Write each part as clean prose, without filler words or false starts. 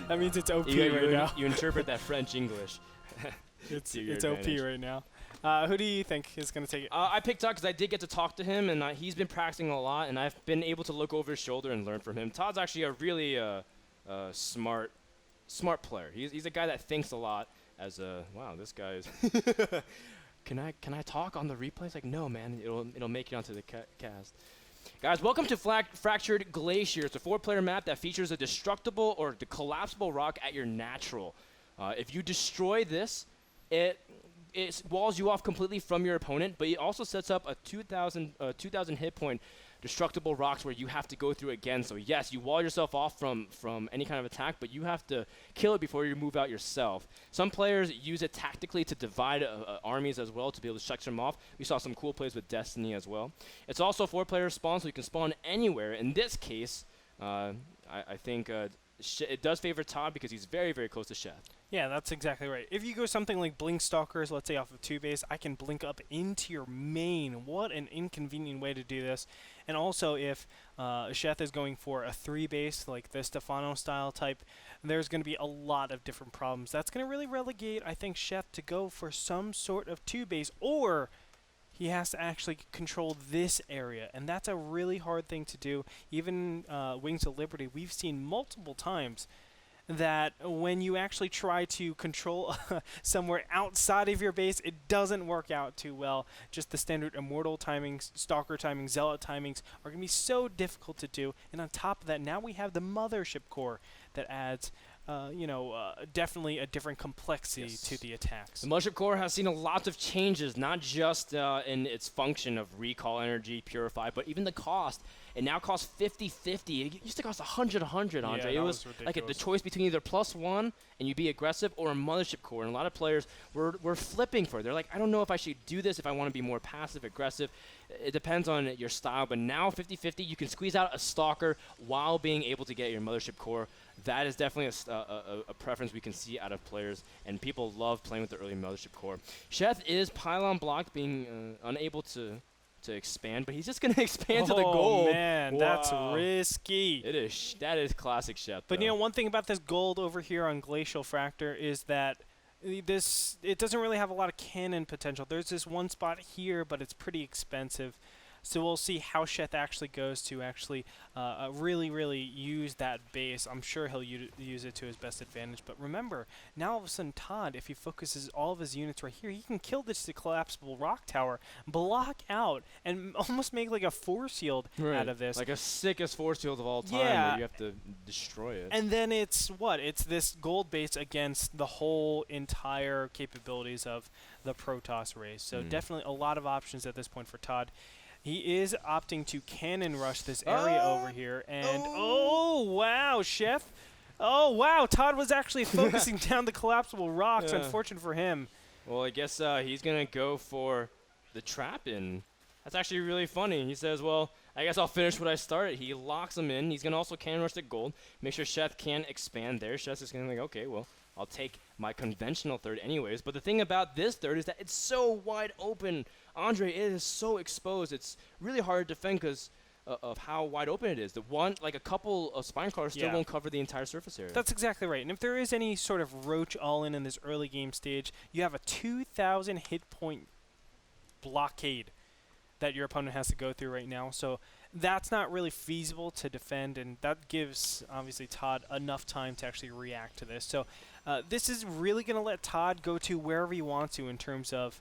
That means it's OP right now. You interpret that French English. It's OP right now. Who do you think is going to take it? I picked Todd because I did get to talk to him, and he's been practicing a lot, and I've been able to look over his shoulder and learn from him. Todd's actually a really smart player. He's a guy that thinks a lot. Wow, this guy is. Can I talk on the replay? It's like, no, man. It'll make it onto the cast. Guys, welcome to Fractured Glacier. It's a 4-player map that features a destructible or collapsible rock at your natural. If you destroy this, it walls you off completely from your opponent, but it also sets up a 2,000 hit point destructible rocks where you have to go through again. So yes, you wall yourself off from any kind of attack, but you have to kill it before you move out yourself. Some players use it tactically to divide armies as well to be able to section them off. We saw some cool plays with Destiny as well. It's also a 4-player spawn, so you can spawn anywhere. In this case, I think it does favor Todd because he's very, very close to Sheth. Yeah, that's exactly right. If you go something like Blink Stalkers, let's say off of 2 base, I can blink up into your main. What an inconvenient way to do this. And also, if Sheth is going for a 3 base, like the Stefano style type, there's going to be a lot of different problems. That's going to really relegate, I think, Sheth to go for some sort of 2 base, or he has to actually control this area, and that's a really hard thing to do. Even Wings of Liberty, we've seen multiple times that when you actually try to control somewhere outside of your base, it doesn't work out too well. Just the standard Immortal timings, Stalker timings, Zealot timings are going to be so difficult to do. And on top of that, now we have the Mothership Core that adds definitely a different complexity to the attacks. The Mothership Core has seen a lot of changes, not just in its function of recall energy, purify, but even the cost. It now costs 50-50. It used to cost 100-100, Andre. Yeah, it was like the choice between either +1 and you be aggressive or a Mothership Core. And a lot of players were flipping for it. They're like, I don't know if I should do this if I want to be more passive, aggressive. It depends on your style. But now 50-50, you can squeeze out a Stalker while being able to get your Mothership Core. That is definitely a preference we can see out of players, and people love playing with the early Mothership Core. Sheth is pylon blocked, being unable to expand, but he's just going to expand to the gold. Oh, man, that's risky. It is. That is classic Sheth. But, one thing about this gold over here on Glacial Fractor is that it doesn't really have a lot of cannon potential. There's this one spot here, but it's pretty expensive. So we'll see how Sheth actually goes to actually really, really use that base. I'm sure he'll use it to his best advantage. But remember, now all of a sudden Todd, if he focuses all of his units right here, he can kill this collapsible rock tower, block out, and almost make like a force shield out of this. Like a sickest force shield of all time where you have to destroy it. And then it's what? It's this gold base against the whole entire capabilities of the Protoss race. So definitely a lot of options at this point for Todd. He is opting to cannon rush this area over here, and wow, Sheth. Oh, wow, Todd was actually focusing down the collapsible rocks. Unfortunate for him. Well, I guess he's going to go for the trap in. That's actually really funny. He says, well, I guess I'll finish what I started. He locks him in. He's going to also cannon rush the gold, make sure Sheth can expand there. Sheth is going to be like, okay, well, I'll take my conventional third anyways. But the thing about this third is that it's so wide open. Andre, it is so exposed. It's really hard to defend because of how wide open it is. A couple of spine crawlers still won't cover the entire surface area. That's exactly right. And if there is any sort of roach all-in this early game stage, you have a 2,000 hit point blockade that your opponent has to go through right now. So that's not really feasible to defend, and that gives, obviously, Todd enough time to actually react to this. So this is really going to let Todd go to wherever he wants to in terms of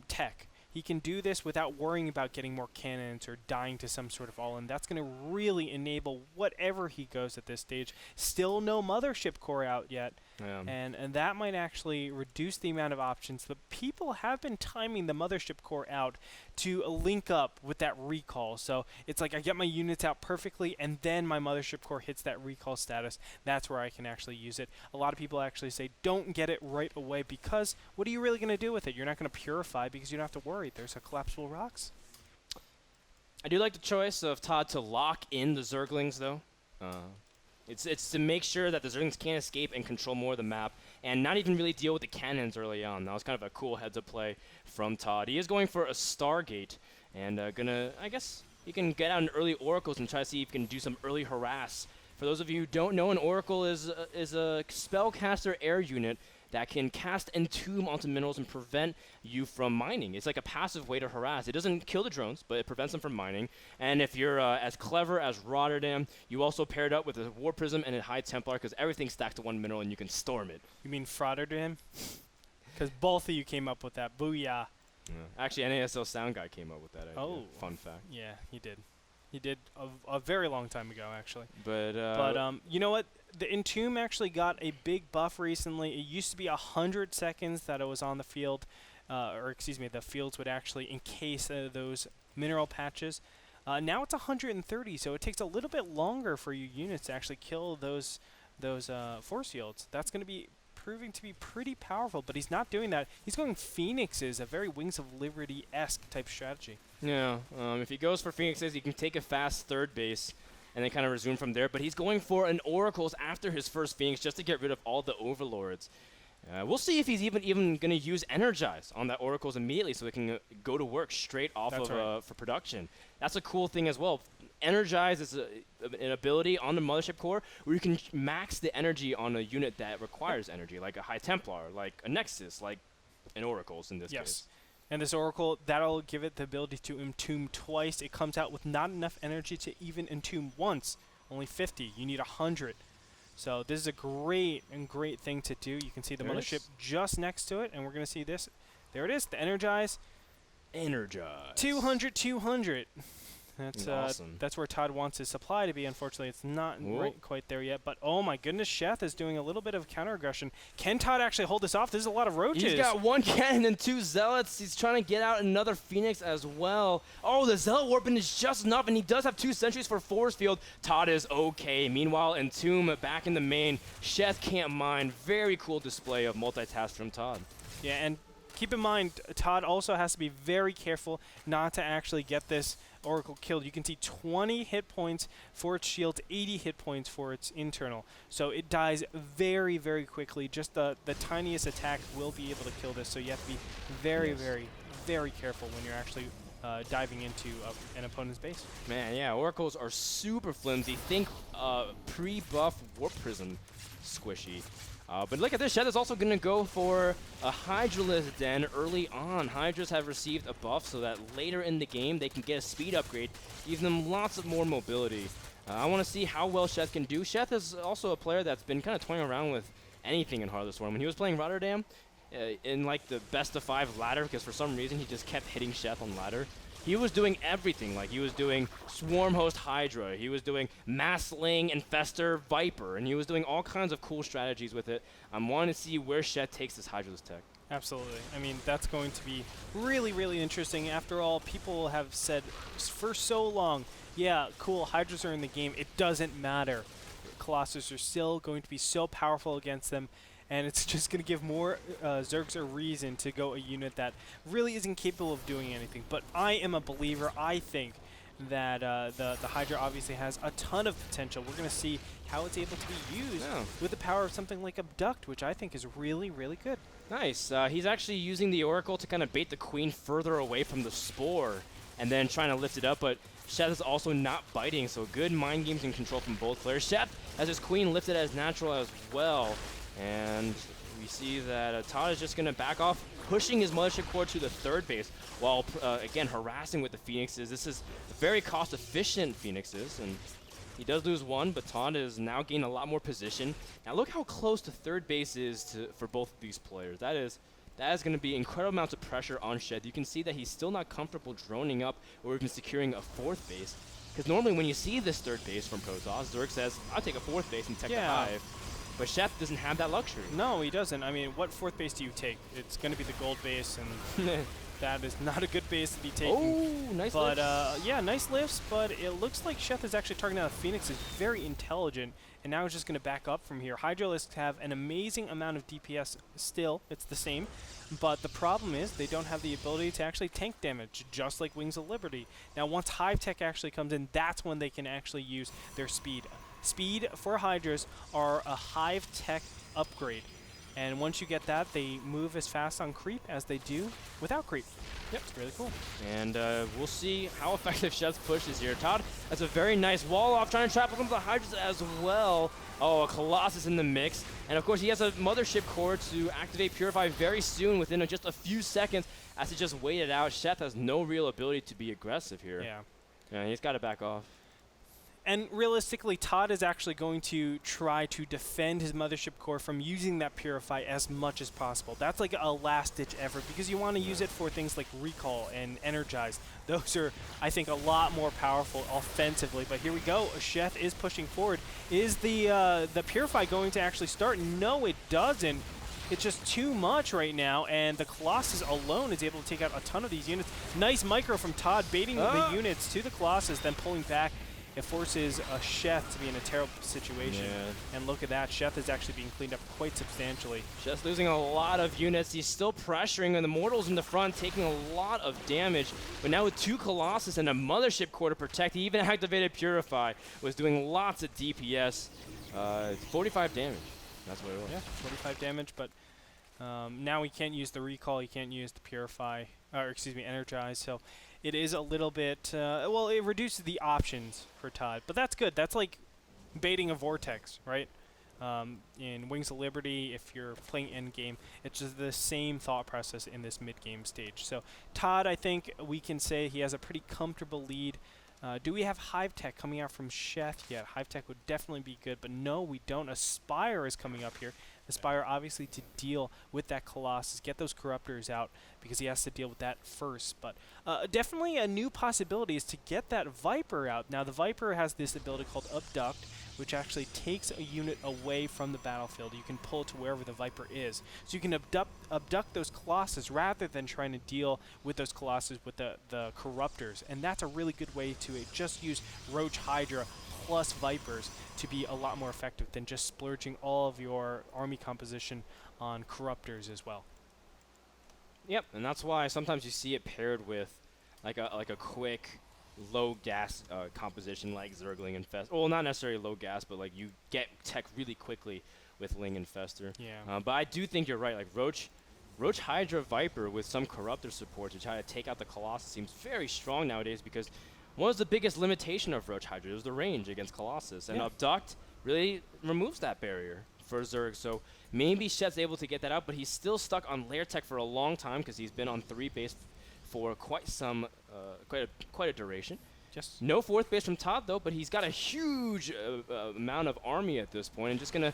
tech. He can do this without worrying about getting more cannons or dying to some sort of all-in. That's going to really enable whatever he goes at this stage. Still no Mothership Core out yet. Yeah. And that might actually reduce the amount of options. But people have been timing the Mothership Core out to link up with that recall. So it's like I get my units out perfectly, and then my Mothership Core hits that recall status. That's where I can actually use it. A lot of people actually say don't get it right away because what are you really going to do with it? You're not going to purify because you don't have to worry. There's a collapsible rocks. I do like the choice of Todd to lock in the Zerglings, though. It's to make sure that the Zerglings can't escape and control more of the map and not even really deal with the cannons early on. That was kind of a cool heads-up play from Todd. He is going for a Stargate and I guess, he can get out an early Oracles and try to see if he can do some early harass For those of you who don't know, an Oracle is a spellcaster air unit that can cast Entomb onto minerals and prevent you from mining. It's like a passive way to harass. It doesn't kill the drones, but it prevents them from mining. And if you're as clever as Rotterdam, you also pair it up with a War Prism and a High Templar because everything's stacked to one mineral and you can storm it. You mean Frodan? Because both of you came up with that. Booyah. Yeah. Actually, NASL Sound Guy came up with that idea. Oh. Fun fact. Yeah, he did. He did a very long time ago, actually. But you know what? The Entomb actually got a big buff recently. It used to be 100 seconds that it was on the field, or excuse me, the fields would actually encase those mineral patches. Now it's 130, so it takes a little bit longer for your units to actually kill those force fields. That's going to be proving to be pretty powerful, but he's not doing that. He's going Phoenixes, a very Wings of Liberty-esque type strategy. Yeah, if he goes for Phoenixes, he can take a fast third base and then kind of resume from there. But he's going for an Oracles after his first Phoenix just to get rid of all the Overlords. We'll see if he's even going to use Energize on that Oracles immediately so they can go to work straight off for production. That's a cool thing as well. Energize is an ability on the Mothership Core where you can max the energy on a unit that requires energy, like a High Templar, like a Nexus, like an Oracles in this case. And this Oracle, that'll give it the ability to entomb twice. It comes out with not enough energy to even entomb once. Only 50. You need 100. So this is a great thing to do. You can see the Mothership just next to it, and we're going to see this. There it is, the Energize. 200, 200. That's awesome. That's where Todd wants his supply to be. Unfortunately, it's not quite there yet. But oh my goodness, Sheth is doing a little bit of counter aggression. Can Todd actually hold this off? This is a lot of roaches. He's got one cannon and two zealots. He's trying to get out another Phoenix as well. Oh, the zealot warping is just enough, and he does have 2 sentries for force field. Todd is okay. Meanwhile, Entomb back in the main. Sheth can't mine. Very cool display of multitask from Todd. Yeah, and keep in mind, Todd also has to be very careful not to actually get this Oracle killed. You can see 20 hit points for its shield, 80 hit points for its internal. So it dies very, very quickly. Just the tiniest attack will be able to kill this. So you have to be very, very careful when you're actually diving into an opponent's base. Man, yeah, Oracles are super flimsy. Think pre-buff Warp Prism squishy. But look at this, Sheth is also going to go for a Hydralisk Den early on. Hydras have received a buff so that later in the game they can get a speed upgrade, giving them lots of more mobility. I want to see how well Sheth can do. Sheth is also a player that's been kind of toying around with anything in Heart of the Swarm. When he was playing Rotterdam in like the best of 5 ladder, because for some reason he just kept hitting Sheth on ladder, he was doing everything. Like he was doing Swarm Host Hydra, he was doing Mass Sling Infester Viper, and he was doing all kinds of cool strategies with it. I'm wanting to see where Sheth takes this Hydralisk tech. Absolutely. I mean, that's going to be really, really interesting. After all, people have said for so long, yeah, cool, Hydras are in the game. It doesn't matter. Colossus are still going to be so powerful against them, and it's just going to give more Zergs a reason to go a unit that really isn't capable of doing anything. But I am a believer. I think that the Hydra obviously has a ton of potential. We're going to see how it's able to be used with the power of something like Abduct, which I think is really, really good. Nice. He's actually using the Oracle to kind of bait the Queen further away from the Spore and then trying to lift it up, but Sheth is also not biting, so good mind games and control from both players. Sheth has his Queen lifted as natural as well. And we see that Todd is just going to back off, pushing his Mothership Core to the third base while, again, harassing with the Phoenixes. This is very cost-efficient Phoenixes, and he does lose one, but Todd is now gaining a lot more position. Now look how close to third base is for both of these players. That is going to be incredible amounts of pressure on Sheth. You can see that he's still not comfortable droning up or even securing a fourth base. Because normally when you see this third base from Protoss, Zerg says, I'll take a fourth base and tech the hive. But Sheth doesn't have that luxury. No, he doesn't. I mean, what fourth base do you take? It's going to be the gold base, and that is not a good base to be taking. Oh, nice lifts. But, yeah, nice lifts, but it looks like Sheth is actually targeting out Phoenix is very intelligent, and now he's just going to back up from here. Hydralisks have an amazing amount of DPS still. It's the same. But the problem is they don't have the ability to actually tank damage, just like Wings of Liberty. Now, once Hive Tech actually comes in, that's when they can actually use their speed. Speed for Hydras are a Hive Tech upgrade. And once you get that, they move as fast on creep as they do without creep. Yep. It's really cool. And we'll see how effective Sheth's push is here. Todd has a very nice wall off, trying to trap one of the Hydras as well. Oh, a Colossus in the mix. And of course, he has a Mothership Core to activate Purify very soon, within just a few seconds, as he just waited out. Sheth has no real ability to be aggressive here. Yeah. Yeah, he's got to back off. And realistically, Todd is actually going to try to defend his Mothership Core from using that Purify as much as possible. That's like a last-ditch effort, because you want to use it for things like Recall and Energize. Those are, I think, a lot more powerful offensively. But here we go. Sheth is pushing forward. Is the Purify going to actually start? No, it doesn't. It's just too much right now, and the Colossus alone is able to take out a ton of these units. Nice micro from Todd, baiting the units to the Colossus, then pulling back. It forces Sheth to be in a terrible situation. Yeah. And look at that. Sheth is actually being cleaned up quite substantially. Just losing a lot of units. He's still pressuring, and the Mortals in the front taking a lot of damage. But now with 2 Colossus and a Mothership Core to protect, he even activated Purify, was doing lots of DPS. 45 damage. That's what it was. Yeah, 45 damage, but now he can't use the Recall. He can't use the Purify, or excuse me, Energize. So it is a little bit, well, it reduces the options for Todd, but that's good. That's like baiting a Vortex, right? In Wings of Liberty, if you're playing endgame, it's just the same thought process in this mid-game stage. So Todd, I think we can say he has a pretty comfortable lead. Do we have Hive Tech coming out from Sheth yet? Hive Tech would definitely be good, but no, we don't. Aspire is coming up here. Aspire obviously to deal with that Colossus, get those Corruptors out, because he has to deal with that first. But definitely a new possibility is to get that Viper out. Now the Viper has this ability called Abduct, which actually takes a unit away from the battlefield. You can pull it to wherever the Viper is. So you can abduct those Colossus rather than trying to deal with those Colossus with the Corruptors. And that's a really good way to just use Roach Hydra plus Vipers to be a lot more effective than just splurging all of your army composition on Corruptors as well. Yep, and that's why sometimes you see it paired with like a quick low gas composition like Zergling and Fester. Well, not necessarily low gas, but like you get tech really quickly with Ling and Fester. Yeah. But I do think you're right. Like Roach Hydra Viper with some Corruptor support to try to take out the Colossus seems very strong nowadays, because one of the biggest limitation of Roach Hydra is the range against Colossus, and Abduct really removes that barrier for Zerg. So maybe Sheth's able to get that out, but he's still stuck on layer tech for a long time, because he's been on 3 base for quite a duration. Just no 4th base from Todd though, but he's got a huge amount of army at this point, and just gonna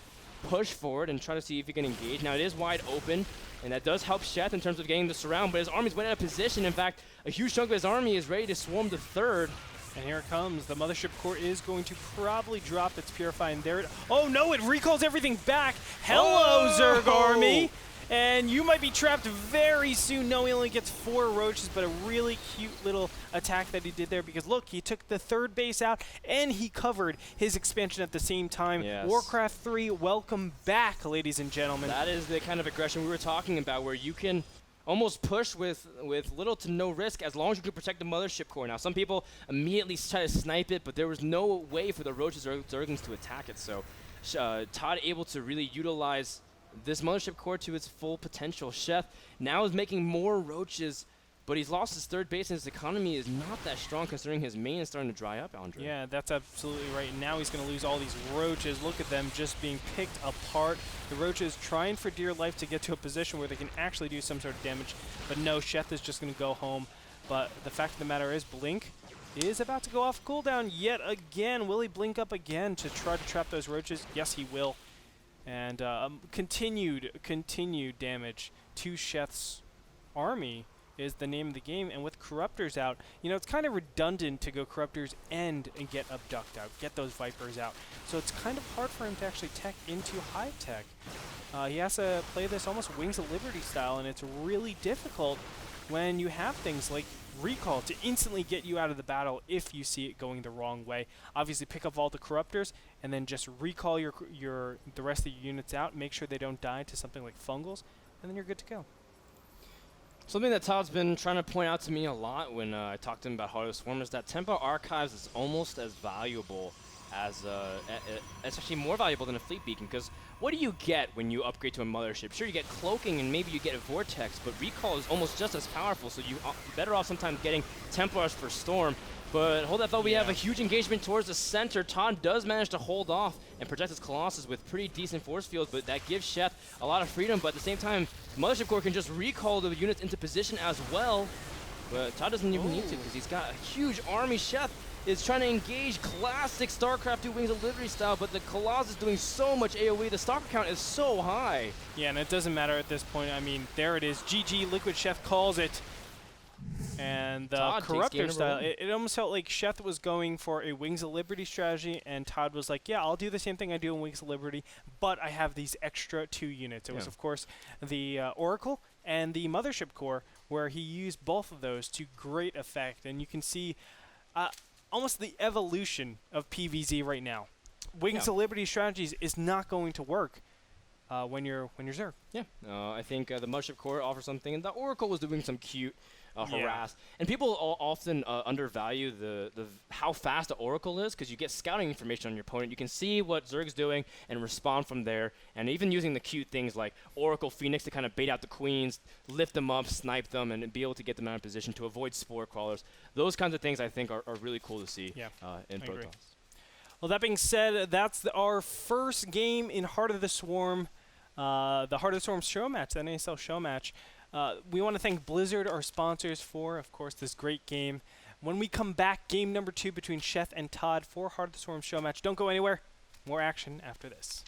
push forward and try to see if he can engage. Now it is wide open, and that does help Sheth in terms of getting the surround, but his army's went out of position. In fact, a huge chunk of his army is ready to swarm the 3rd. And here it comes. The Mothership Core is going to probably drop its Purify, and there it... Oh no, it recalls everything back! Hello, Zerg Army! And you might be trapped very soon. No, he only gets 4 roaches, but a really cute little attack that he did there, because look, he took the 3rd base out and he covered his expansion at the same time. Yes. Warcraft 3, welcome back, ladies and gentlemen. That is the kind of aggression we were talking about, where you can almost push with little to no risk as long as you can protect the Mothership Core. Now, some people immediately try to snipe it, but there was no way for the roaches or Zerglings to attack it. So Todd able to really utilize this Mothership Core to its full potential. Sheth now is making more roaches, but he's lost his 3rd base, and his economy is not that strong considering his main is starting to dry up, Andre. Yeah, that's absolutely right. And now he's going to lose all these roaches. Look at them just being picked apart. The roaches trying for dear life to get to a position where they can actually do some sort of damage. But no, Sheth is just going to go home. But the fact of the matter is, Blink is about to go off cooldown yet again. Will he blink up again to try to trap those roaches? Yes, he will. And continued damage to Sheth's army is the name of the game. And with Corruptors out, you know, it's kind of redundant to go Corruptors and get Abduct out, get those Vipers out. So it's kind of hard for him to actually tech into Hive Tech. He has to play this almost Wings of Liberty style, and it's really difficult when you have things like Recall to instantly get you out of the battle if you see it going the wrong way. Obviously pick up all the Corruptors and then just recall the rest of your units out, make sure they don't die to something like Fungals, and then you're good to go. Something that Todd's been trying to point out to me a lot when I talked to him about Heart of the Swarm is that Tempo Archives is almost as valuable as it's actually more valuable than a fleet beacon, because what do you get when you upgrade to a mothership? Sure, you get cloaking and maybe you get a vortex, but recall is almost just as powerful, so you're better off sometimes getting Templars for Storm. But hold that thought, we have a huge engagement towards the center. Todd does manage to hold off and protect his Colossus with pretty decent force fields, but that gives Sheth a lot of freedom. But at the same time, Mothership Core can just recall the units into position as well. But Todd doesn't even need to, because he's got a huge army. Sheth is trying to engage classic StarCraft 2 Wings of Liberty style, but the Colossus is doing so much AoE. The stalker count is so high. Yeah, and it doesn't matter at this point. I mean, there it is. GG, Liquid Chef calls it. And the Corruptor style, it almost felt like Sheth was going for a Wings of Liberty strategy, and Todd was like, yeah, I'll do the same thing I do in Wings of Liberty, but I have these extra 2 units. It was, of course, the Oracle and the Mothership Core, where he used both of those to great effect. And you can see almost the evolution of PvZ right now. Wings of Liberty strategies is not going to work when you're Zerg. Yeah, I think the Mothership Core offers something, and the Oracle was doing some cute harass. And people often undervalue the how fast the Oracle is, because you get scouting information on your opponent. You can see what Zerg's doing and respond from there. And even using the cute things like Oracle Phoenix to kind of bait out the queens, lift them up, snipe them, and be able to get them out of position to avoid spore crawlers. Those kinds of things I think are really cool to see in Protoss. Well, that being said, that's our first game in Heart of the Swarm, the Heart of the Swarm show match, the NASL show match. We want to thank Blizzard, our sponsors, for, of course, this great game. When we come back, game number 2 between Sheth and Todd for Heart of the Swarm show match. Don't go anywhere. More action after this.